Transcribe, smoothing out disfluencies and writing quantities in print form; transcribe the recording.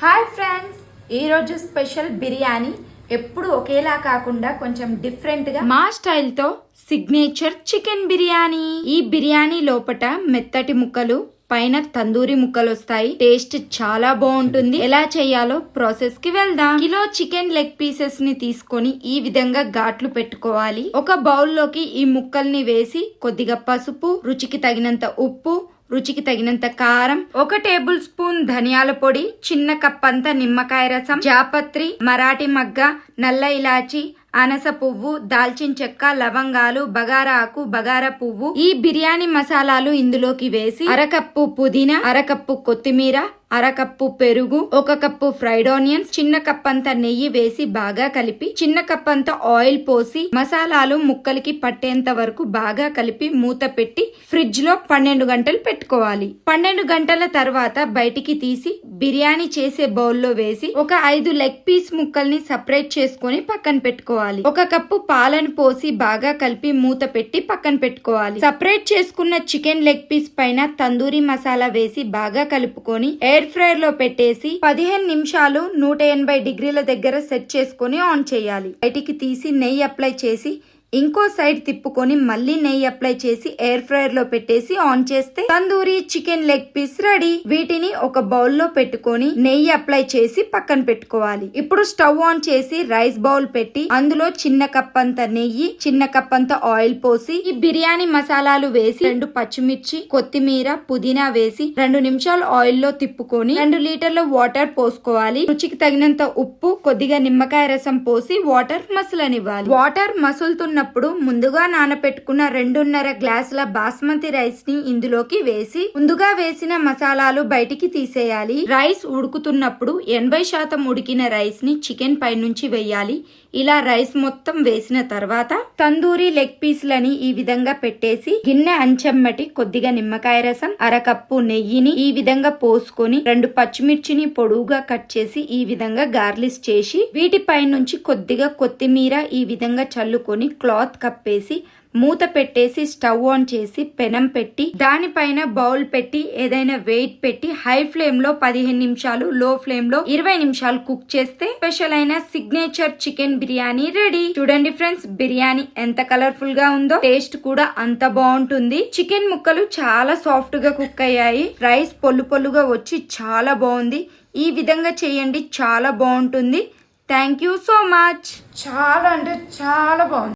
Hi friends, ఈరోజు special biryani ఎప్పుడు ఒకేలా కాకుండా కొంచెం డిఫరెంట్గా మా స్టైల్తో సిగ్నేచర్ చికెన్ బిర్యానీ. ఈ బిర్యానీ లోపట మెత్తటి ముక్కలు, పైన తందూరి ముక్కలు వస్తాయి. టేస్ట్ చాలా బాగుంటుంది. ఎలా చేయాలో ప్రాసెస్ కి వెళ్దాం. కిలో చికెన్ లెగ్ పీసెస్ ని తీసుకొని ఈ విధంగా ఘాట్లు పెట్టుకోవాలి. ఒక బౌల్లోకి ఈ ముక్కల్ని వేసి కొద్దిగా పసుపు, రుచికి తగినంత ఉప్పు, రుచికి తగినంత కారం, 1 టేబుల్ స్పూన్ ధనియాల పొడి, చిన్న కప్ అంతా నిమ్మకాయ రసం, జాపత్రి, మరాఠీ మగ్గ, నల్ల ఇలాచి, అనస పువ్వు, దాల్చిన చెక్క, లవంగాలు, బగారా ఆకు, బగారా పువ్వు, ఈ బిర్యానీ మసాలాలు ఇందులోకి వేసి అరకప్పు పుదీనా, అరకప్పు కొత్తిమీర, అరకప్పు పెరుగు, 1 కప్పు ఫ్రైడ్ ఆనియన్స్, చిన్న కప్ అంతా నెయ్యి వేసి బాగా కలిపి చిన్న కప్ అంతా ఆయిల్ పోసి మసాలాలు ముక్కలకి పట్టేంత వరకు బాగా కలిపి మూత పెట్టి ఫ్రిడ్జ్ లో 12 గంటలు పెట్టుకోవాలి. 12 గంటల తర్వాత బయటికి తీసి బిర్యానీ చేసే బౌల్లో వేసి ఒక 5 లెగ్ పీస్ ముక్కల్ని సపరేట్ చేసుకొని పక్కన పెట్టుకోవాలి. 1 కప్పు పాలను పోసి బాగా కలిపి మూత పెట్టి పక్కన పెట్టుకోవాలి. సపరేట్ చేసుకున్న చికెన్ లెగ్ పీస్ పైన తందూరి మసాలా వేసి బాగా కలుపుకొని ఎయిర్ ఫ్రైయర్ లో పెట్టేసి 15 నిమిషాలు 180 డిగ్రీల దగ్గర సెట్ చేసుకొని ఆన్ చేయాలి. బయటికి తీసి నెయ్యి అప్లై చేసి ఇంకో సైడ్ తిప్పుకొని మళ్ళీ నెయ్యి అప్లై చేసి ఎయిర్ ఫ్రైయర్ లో పెట్టేసి ఆన్ చేస్తే tandoori chicken leg piece ready. వీటిని ఒక బౌల్ లో పెట్టుకొని నెయ్యి అప్లై చేసి పక్కన పెట్టుకోవాలి. ఇప్పుడు స్టవ్ ఆన్ చేసి రైస్ బౌల్ పెట్టి అందులో చిన్న కప్ అంత నెయ్యి, చిన్న కప్ అంత ఆయిల్ పోసి ఈ బిర్యానీ మసాలాలు వేసి 2 పచ్చిమిర్చి, కొత్తిమీర, పుదీనా వేసి 2 నిమిషాలు ఆయిల్ లో తిప్పుకొని 2 లీటర్ల వాటర్ పోసుకోవాలి. రుచికి తగినంత ఉప్పు, కొద్దిగా నిమ్మకాయ రసం పోసి వాటర్ మసలనివ్వాలి. వాటర్ మసులుతున్న ముందుగా నానపెట్టుకున్న 2.5 గ్లాసుల బాస్మతి రైస్ ని ఇందులోకి వేసి ముందుగా వేసిన మసాలాలు బయటికి తీసేయాలి. రైస్ ఉడుకుతున్నప్పుడు 80% ఉడికిన రైస్ ని చికెన్ పై నుంచి వేయాలి. ఇలా రైస్ మొత్తం వేసిన తర్వాత తందూరి లెగ్ పీస్లని ఈ విధంగా పెట్టేసి గిన్నె అంచెమ్మటి కొద్దిగా నిమ్మకాయ రసం, అరకప్పు నెయ్యిని ఈ విధంగా పోసుకొని 2 పచ్చిమిర్చిని పొడువుగా కట్ చేసి ఈ విధంగా గార్లిష్ చేసి వీటిపై నుంచి కొద్దిగా కొత్తిమీర ఈ విధంగా చల్లుకొని క్లాత్ కప్పేసి మూత పెట్టేసి స్టవ్ ఆన్ చేసి పెనం పెట్టి దానిపైన బౌల్ పెట్టి ఏదైనా వెయిట్ పెట్టి హై ఫ్లేమ్ లో 15 నిమిషాలు, లో ఫ్లేమ్ లో 20 నిమిషాలు కుక్ చేస్తే స్పెషల్ అయిన సిగ్నేచర్ చికెన్ బిర్యానీ రెడీ. చూడండి ఫ్రెండ్స్, బిర్యానీ ఎంత కలర్ఫుల్ గా ఉందో, టేస్ట్ కూడా అంత బాగుంటుంది. చికెన్ ముక్కలు చాలా సాఫ్ట్ గా కుక్ అయ్యాయి. రైస్ పొల్లు పొల్లుగా వచ్చి చాలా బాగుంది. ఈ విధంగా చేయండి, చాలా బాగుంటుంది. Thank you so much. చాలా అంటే చాలా బాగుంది.